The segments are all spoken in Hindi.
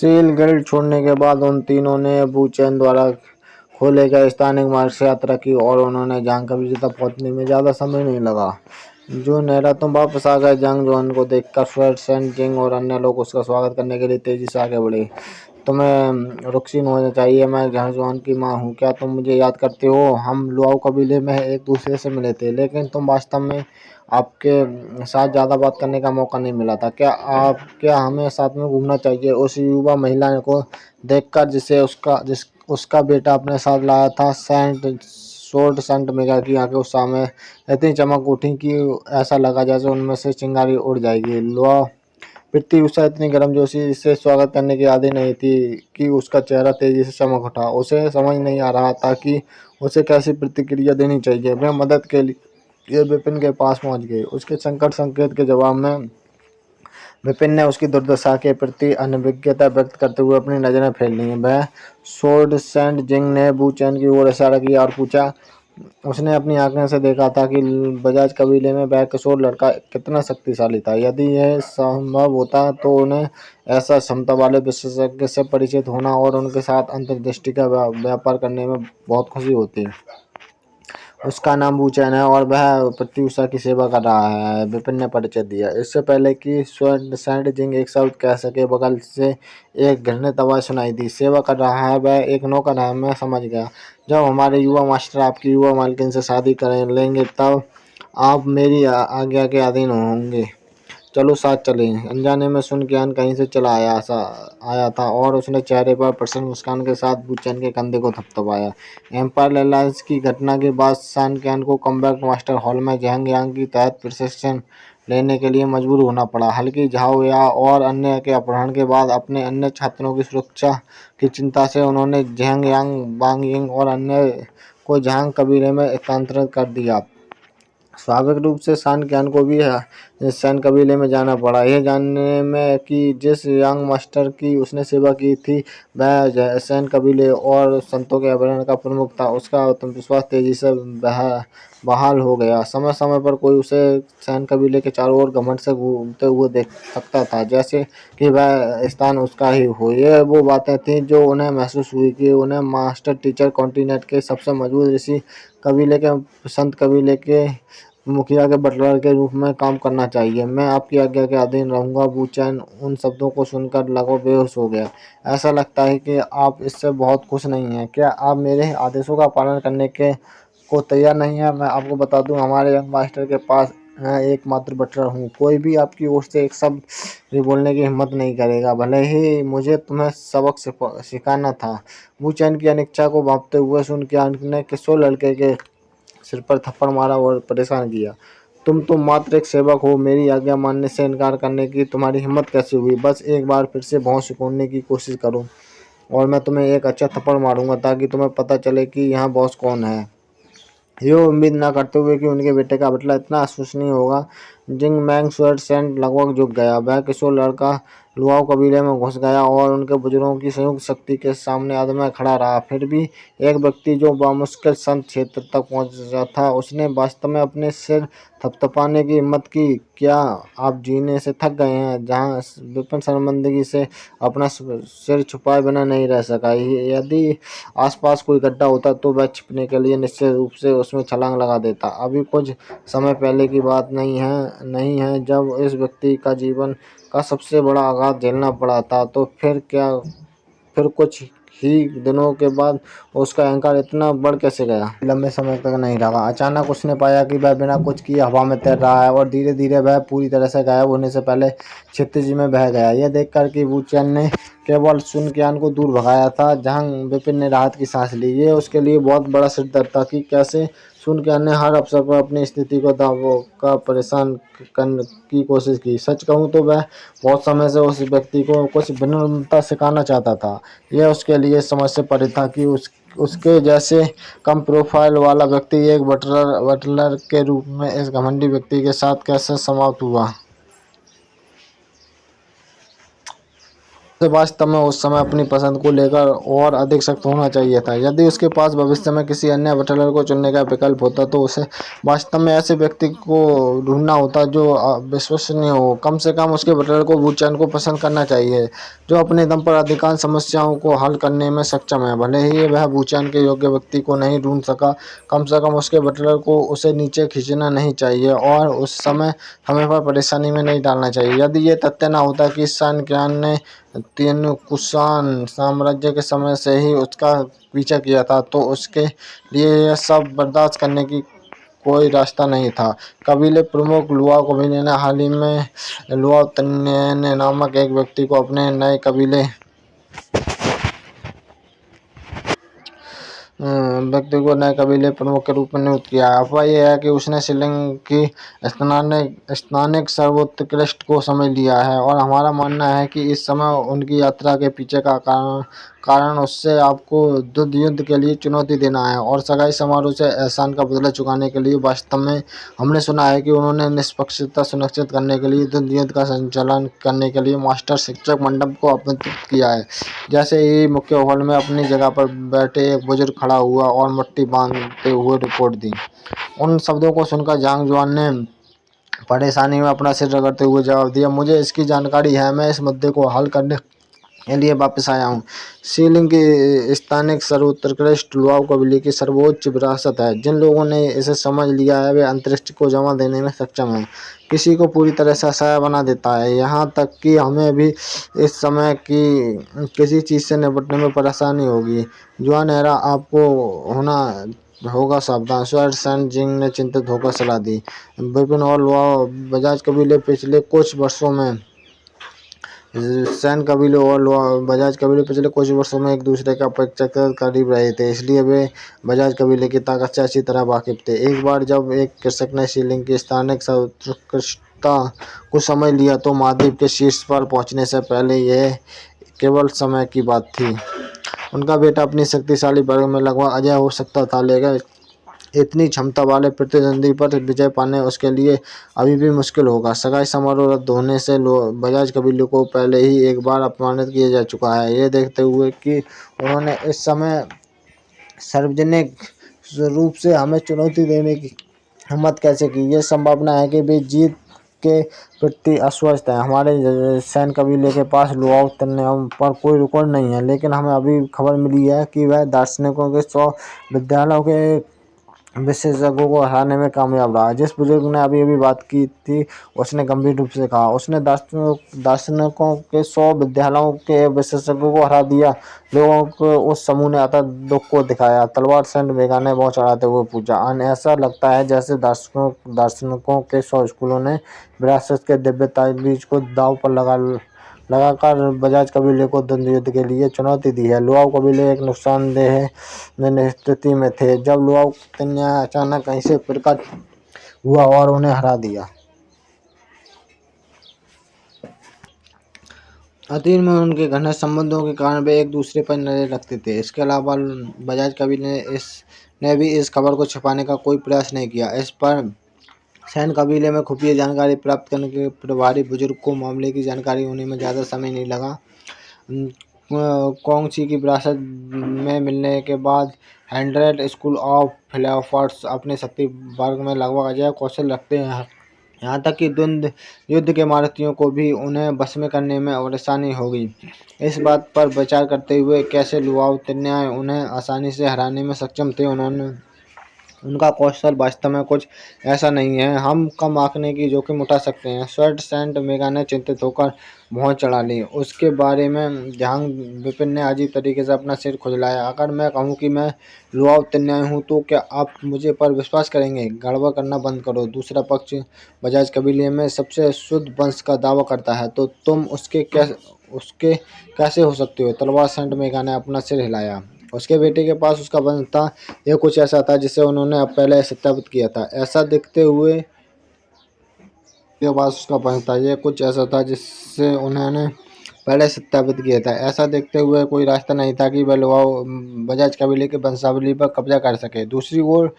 सील गिल्ड छोड़ने के बाद उन तीनों ने वू चेन द्वारा खोले गए स्थानिक मार्ग से यात्रा की और उन्होंने जहां कबीले तक पहुंचने में ज़्यादा समय नहीं लगा। जो नहरा तुम वापस आ गए। जंग जोन को देखकर फ्रेड सेंट जिंग और अन्य लोग उसका स्वागत करने के लिए तेजी से आगे बढ़े। तुम्हें रुकसीन होना चाहिए, मैं जहांजुआन की माँ हूँ। क्या तुम मुझे याद करते हो? हम लुआओ कबीले में एक दूसरे से मिले थे, लेकिन तुम वास्तव में आपके साथ ज़्यादा बात करने का मौका नहीं मिला था। क्या हमें साथ में घूमना चाहिए? उस युवा महिला को देखकर जिसे उसका बेटा अपने साथ लाया था। सेंट मेगा की आंखें उत्साह में इतनी चमक उठी कि ऐसा लगा जैसे उनमें से चिंगारी उड़ जाएगी। लुआ पृथ्वी उषा इतनी गर्मजोशी से स्वागत करने की आदि नहीं थी कि उसका चेहरा तेजी से चमक उठा। उसे समझ नहीं आ रहा था कि उसे कैसी प्रतिक्रिया देनी चाहिए। वह मदद के लिए विपिन के पास पहुंच गई। उसके संकट संकेत के जवाब में विपिन ने उसकी दुर्दशा के प्रति अनभिज्ञता व्यक्त करते हुए अपनी नजरें फेर लीं। वह सोर्ड सेंट जिंग ने वू चैन की ओर इशारा किया और पूछा। उसने अपनी आंखों से देखा था कि बजाज कबीले में वह किशोर लड़का कितना शक्तिशाली था। यदि यह संभव होता तो उन्हें ऐसा क्षमता वाले विशेषज्ञ से परिचित होना और उनके साथ अंतर्दृष्टि का व्यापार करने में बहुत खुशी होती। उसका नाम वूचैन है और वह पृथ्वी उषा की सेवा कर रहा है, विपिन ने परिचय दिया। इससे पहले कि सेंट जिंग एक शब्द कह सके, बगल से एक घृणित आवाज सुनाई दी। सेवा कर रहा है, वह एक नौकर है। मैं समझ गया। जब हमारे युवा मास्टर आपकी युवा मालकिन से शादी कर लेंगे तब आप मेरी आज्ञा के अधीन होंगे। चलो साथ चलें। अनजाने में सुन कियान कहीं से चला आया था और उसने चेहरे पर प्रसन्न मुस्कान के साथ बूचैन के कंधे को थपथपाया। एम्पायर एलायंस की घटना के बाद सान कियान को कॉम्बैट मास्टर हॉल में जंग यांग की तहत प्रशिक्षण लेने के लिए मजबूर होना पड़ा। हल्की झाओ या और अन्य के अपहरण के बाद अपने अन्य छात्रों की सुरक्षा की चिंता से उन्होंने जंग यांग, बांग यिंग और अन्य को जहांग कबीले में स्थानांतरित कर दिया। स्वाभाविक रूप से सान कियान को भी सैन कबीले में जाना पड़ा, यह जानने में कि जिस यंग मास्टर की उसने सेवा की थी वह सैन कबीले और संतों के अभ्यारण्य का प्रमुख था। उसका आत्मविश्वास तेजी से बहाल हो गया। समय समय पर कोई उसे सैन कबीले के चारों ओर घमंड से घूमते हुए देख सकता था, जैसे कि वह स्थान उसका ही हो। ये वो बातें थीं जो उन्हें महसूस हुई कि उन्हें मास्टर टीचर कॉन्टिनेंट के सबसे मजबूत ऋषि कबीले के संत कबीले के मुखिया के बटलर के रूप में काम करना चाहिए। मैं आपकी आज्ञा के अधीन रहूंगा। वूचैन उन शब्दों को सुनकर लगभग बेहोश हो गया। ऐसा लगता है कि आप इससे बहुत खुश नहीं हैं। क्या आप मेरे आदेशों का पालन करने के को तैयार नहीं है? मैं आपको बता दूं, हमारे यंग मास्टर के पास मैं एकमात्र बटलर हूँ। कोई भी आपकी ओर से एक शब्द भी बोलने की हिम्मत नहीं करेगा, भले ही मुझे तुम्हें सबक सिखाना था। वूचैन की अनिच्छा को भांपते हुए सुन के ने किशोर लड़के के सिर पर थप्पड़ मारा और परेशान किया। तुम तो मात्र एक सेवक हो, मेरी आज्ञा मानने से इनकार करने की तुम्हारी हिम्मत कैसे हुई? बस एक बार फिर से भौं सिकोड़ने की कोशिश करो और मैं तुम्हें एक अच्छा थप्पड़ मारूंगा ताकि तुम्हें पता चले कि यहाँ बॉस कौन है। ये उम्मीद न करते हुए कि उनके बेटे का बदला इतना अविश्वसनीय होगा, जिंग मैंग सेंट लगभग झुक गया। वह किशोर लड़का लुआओ कबीले में घुस गया और उनके बुजुर्गों की संयुक्त शक्ति के सामने अदम्य खड़ा रहा। फिर भी एक व्यक्ति जो बामुश्किल संत क्षेत्र तक पहुंचा था, उसने वास्तव में अपने सिर थपथपाने की हिम्मत की। क्या आप जीने से थक गए हैं? जहां विपिन शर्मिंदगी से अपना सिर छुपाए बिना नहीं रह सका। यदि आसपास कोई गड्ढा होता तो वह छिपने के लिए निश्चित रूप से उसमें छलांग लगा देता। अभी कुछ समय पहले की बात नहीं है जब इस व्यक्ति का जीवन का सबसे बड़ा आघात झेलना पड़ा था। तो फिर कुछ ही दिनों के बाद उसका अहंकार इतना बढ़ कैसे गया? लंबे समय तक नहीं रहा। अचानक उसने पाया कि वह बिना कुछ किए हवा में तैर रहा है और धीरे धीरे वह पूरी तरह से गायब होने से पहले क्षितिज में बह गया। यह देखकर कि वूचैन ने केवल सुन कियान को दूर भगाया था, जहां विपिन ने राहत की सांस ली। ये उसके लिए बहुत बड़ा सिरदर्द था कि कैसे सुन कियान ने हर अवसर पर अपनी स्थिति को दावों का परेशान करने की कोशिश की। सच कहूँ तो वह बहुत समय से उस व्यक्ति को कुछ विनम्रता सिखाना चाहता था। यह उसके लिए समझ से परे था कि उसके जैसे कम प्रोफाइल वाला व्यक्ति एक बटलर के रूप में इस घमंडी व्यक्ति के साथ कैसे समाप्त हुआ। उसे वास्तव में उस समय अपनी पसंद को लेकर और अधिक सख्त होना चाहिए था। यदि उसके पास भविष्य में किसी अन्य बटलर को चुनने का विकल्प होता तो उसे वास्तव में ऐसे व्यक्ति को ढूंढना होता जो विश्वसनीय हो। कम से कम उसके बटलर को वुचेन को पसंद करना चाहिए, जो अपने दम पर अधिकांश समस्याओं को हल करने में सक्षम है। भले ही वह वुचेन के योग्य व्यक्ति को नहीं ढूंढ सका, कम से कम उसके बटलर को उसे नीचे खींचना नहीं चाहिए और उस समय हमें पर परेशानी में नहीं डालना चाहिए। यदि ये तथ्य न होता कि सान क्यान ने तिनकुशान साम्राज्य के समय से ही उसका पीछा किया था, तो उसके लिए यह सब बर्दाश्त करने की कोई रास्ता नहीं था। कबीले प्रमुख लुआओ कबीले ने हाल ही में लुआओ तन्येन नामक एक व्यक्ति को अपने नए कबीले व्यक्ति को नए कबीले प्रमुख के रूप में नियुक्त किया है। अफवाह यह है कि उसने शिलिंग की स्थानिक सर्वोत्कृष्ट को समझ लिया है और हमारा मानना है कि इस समय उनकी यात्रा के पीछे का कारण उससे आपको द्वंद्व युद्ध के लिए चुनौती देना है और सगाई समारोह से एहसान का बदला चुकाने के लिए। वास्तव में हमने सुना है कि उन्होंने निष्पक्षता सुनिश्चित करने के लिए द्वंद्व युद्ध का संचालन करने के लिए मास्टर शिक्षक मंडप को आमंत्रित किया है। जैसे ही मुख्य हॉल में अपनी जगह पर बैठे एक बुजुर्ग खड़ा हुआ और मुट्ठी बांधते हुए रिपोर्ट दी। उन शब्दों को सुनकर जांग जुआन ने परेशानी में अपना सिर रगड़ते हुए जवाब दिया, मुझे इसकी जानकारी है, मैं इस मुद्दे को हल करने के लिए वापस आया हूँ। सीलिंग की स्थानिक सर्वोत्कृष्ट लुआओ कबीले की सर्वोच्च विरासत है। जिन लोगों ने इसे समझ लिया है वे अंतरिक्ष को जमा देने में सक्षम हैं। किसी को पूरी तरह से असहाय बना देता है, यहाँ तक कि हमें भी इस समय की किसी चीज़ से निपटने में परेशानी होगी। जुआन एरा आपको होना होगा सावधान, सर सन जिंग ने चिंतित होकर सलाह दी। विपिन और लुआओ बजाज कबीले पिछले कुछ वर्षों में सैन कबीले और बजाज कबीले पिछले कुछ वर्षों में एक दूसरे के अपेक्षाकृत करीब रहे थे, इसलिए वे बजाज कबीले की ताकत से अच्छी तरह वाकिफ थे। एक बार जब एक कृषक ने सीलिंग की स्थानिक सर्वोत्कृष्टता को समझ लिया तो महाद्वीप के शीर्ष पर पहुंचने से पहले यह केवल समय की बात थी। उनका बेटा अपनी शक्तिशाली वर्ग में लगभग अजय हो सकता था, लेकिन इतनी क्षमता वाले प्रतिद्वंदी पर विजय पाने उसके लिए अभी भी मुश्किल होगा। सगाई समारोह रद्द होने से बजाज कबीले को पहले ही एक बार अपमानित किया जा चुका है। ये देखते हुए कि उन्होंने इस समय सार्वजनिक रूप से हमें चुनौती देने की हिम्मत कैसे की, ये संभावना है कि वे जीत के प्रति आश्वस्त हैं। हमारे सैन कबीले के पास लुआओ तन्याओं पर कोई रिकॉर्ड नहीं है, लेकिन हमें अभी खबर मिली है कि वह दार्शनिकों के 100 विद्यालयों के विशेषज्ञों को हराने में कामयाब रहा। जिस बुजुर्ग ने अभी अभी बात की थी उसने गंभीर रूप से कहा, उसने दार्शनिकों के 100 विद्यालयों के विशेषज्ञों को हरा दिया। लोगों को उस समूह ने अतः दुख को दिखाया। तलवार सेंट मेगा ने बहुत चढ़ाते हुए पूछा, ऐसा लगता है जैसे दार्शनिकों के 100 स्कूलों ने विरासत के दिव्य ताबीज को दांव पर लगाकर बजाज कबीले को द्वंद्व युद्ध के लिए चुनौती दी है। लुआओ कबीले एक नुकसानदेह स्थिति में थे जब लुआओ तन्या अचानक कहीं से प्रकट हुआ और उन्हें हरा दिया। अतीत में उनके घनिष्ठ संबंधों के कारण वे एक दूसरे पर नजर रखते थे। इसके अलावा बजाज कबीले ने भी इस खबर को छिपाने का कोई प्रयास नहीं किया। इस पर सैन कबीले में खुफिया जानकारी प्राप्त करने के प्रभारी बुजुर्ग को मामले की जानकारी होने में ज़्यादा समय नहीं लगा। कॉन्गची की विरासत में मिलने के बाद 100 स्कूल ऑफ फिलोसफर्स अपने शक्ति वर्ग में लगभग अजय कौशल रखते हैं, यहाँ तक कि द्वंद्व युद्ध के महारथियों को भी उन्हें बस में करने में परेशानी होगी। इस बात पर विचार करते हुए कैसे लुआओ तन्या उन्हें आसानी से हराने में सक्षम थे, उनका कौशल वास्तव में कुछ ऐसा नहीं है हम कम आंकने की जोखिम उठा सकते हैं। स्वर्ट सेंट मेगा ने चिंतित होकर भौं चढ़ा ली। उसके बारे में जहां विपिन ने अजीब तरीके से अपना सिर खुजलाया। अगर मैं कहूं कि मैं लुआओ तन्याय हूं तो क्या आप मुझे पर विश्वास करेंगे? गड़बड़ करना बंद करो। दूसरा पक्ष बजाज कबीले में सबसे शुद्ध वंश का दावा करता है, तो तुम उसके कैसे हो सकते हो? तलवार सेंट मेगा ने अपना सिर हिलाया। उसके बेटे के पास उसका वंश था, यह कुछ ऐसा था जिसे उन्होंने अब पहले सत्यापित किया था। ऐसा देखते हुए के पास उसका वंश था, यह कुछ ऐसा था जिससे उन्होंने पहले सत्यापित किया था। ऐसा देखते हुए कोई रास्ता नहीं था कि वह लुआओ बजाज कबीले के वंशावली पर कब्जा कर सके। दूसरी ओर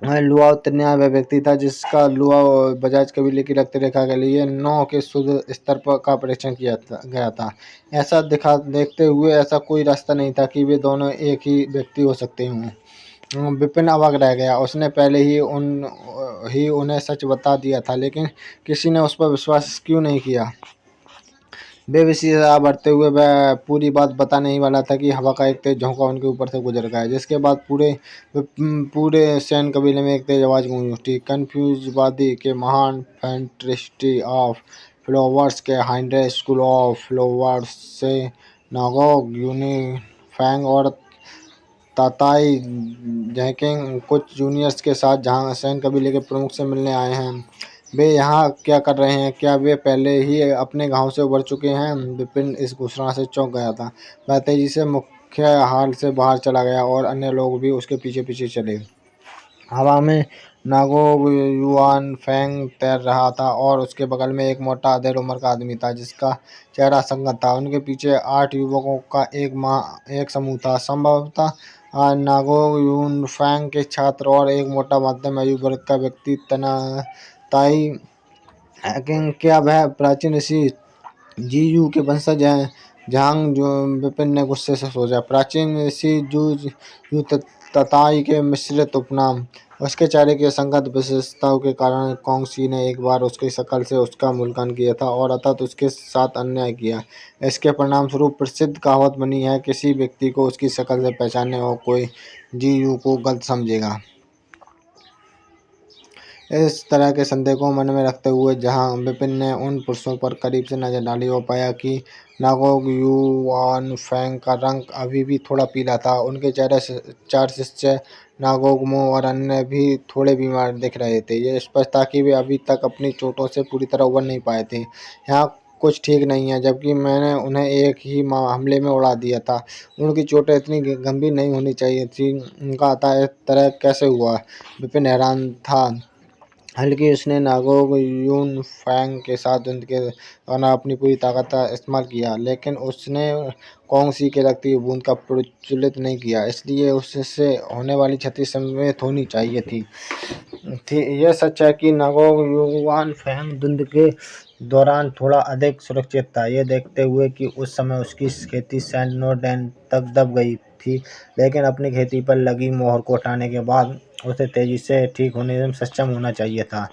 लुआओ तन्या वह व्यक्ति था जिसका लुआओ बजाज कबीले की रक्त रेखा के लिए 9 के शुद्ध स्तर पर का परीक्षण किया गया था। ऐसा देखते हुए ऐसा कोई रास्ता नहीं था कि वे दोनों एक ही व्यक्ति हो सकते हों। विपिन अवाक रह गया। उसने पहले ही उन्हें सच बता दिया था, लेकिन किसी ने उस पर विश्वास क्यों नहीं किया। बेबसी से बढ़ते हुए वह पूरी बात बताने ही वाला था कि हवा का एक तेज झोंका उनके ऊपर से गुजर गया, जिसके बाद पूरे सैन कबीले में एक तेज आवाज गूंज उठी। कन्फ्यूज वादी के महान फैंट्रिस्टी ऑफ फ्लावर्स के हाइंड्रे स्कूल ऑफ फ्लावर्स से नागोग यूनिफैंग और ताताई जैकिंग कुछ जूनियर्स के साथ जहां सैन कबीले के प्रमुख से मिलने आए हैं। वे यहाँ क्या कर रहे हैं? क्या वे पहले ही अपने गांव से उबर चुके हैं? विपिन इस घोषणा से चौंक गया था। वह तेजी से मुख्य हाल से बाहर चला गया और अन्य लोग भी उसके पीछे पीछे चले। हवा में नागो युआन फेंग तैर रहा था और उसके बगल में एक मोटा अधेड़ उम्र का आदमी था जिसका चेहरा संगत था। उनके पीछे 8 युवकों का एक समूह था, संभवतः नागो यूनफैंग के छात्र और एक मोटा मध्यम आयु वर्ग का व्यक्ति ताई क्या वह प्राचीन ऋषि जीयू के वंशज हैं? झांग जो विपिन ने गुस्से से सोचा। प्राचीन ऋषि जू तताई के मिश्रित उपनाम। उसके चेहरे की असंगत विशेषताओं के कारण कॉन्गसी ने एक बार उसकी शक्ल से उसका मूल्यांकन किया था और अतः उसके साथ अन्याय किया। इसके परिणामस्वरूप प्रसिद्ध कहावत बनी है, किसी व्यक्ति को उसकी शक्ल से पहचानने और कोई जीयू को गलत समझेगा। इस तरह के संदेह को मन में रखते हुए जहां विपिन ने उन पुरुषों पर करीब से नजर डाली और पाया कि नागोग युआनफैंग का रंग अभी भी थोड़ा पीला था। उनके चेहरे से 4 शिष्य नागोगमो और अन्य भी थोड़े बीमार दिख रहे थे। ये स्पष्ट था कि वे अभी तक अपनी चोटों से पूरी तरह उबर नहीं पाए थे। यहाँ कुछ ठीक नहीं है, जबकि मैंने उन्हें एक ही हमले में उड़ा दिया था। उनकी चोटें इतनी गंभीर नहीं होनी चाहिए थी। उनका अतः इस तरह कैसे हुआ? विपिन हैरान था। हालांकि उसने नागोग यूनफैंग के साथ युद्ध के दौरान अपनी पूरी ताकत का इस्तेमाल किया, लेकिन उसने कॉन्गसी के रक्त की बूंद का प्रज्वलित नहीं किया, इसलिए उससे होने वाली क्षति सीमित होनी चाहिए थी। यह सच है कि नागोग यूनफैंग युद्ध के दौरान थोड़ा अधिक सुरक्षित था। यह देखते हुए कि उस समय उसकी खेती सेंट नोर्डेन तक दब गई थी, लेकिन अपनी खेती पर लगी मोहर को हटाने के बाद उसे तेजी से ठीक होने में सक्षम होना चाहिए था।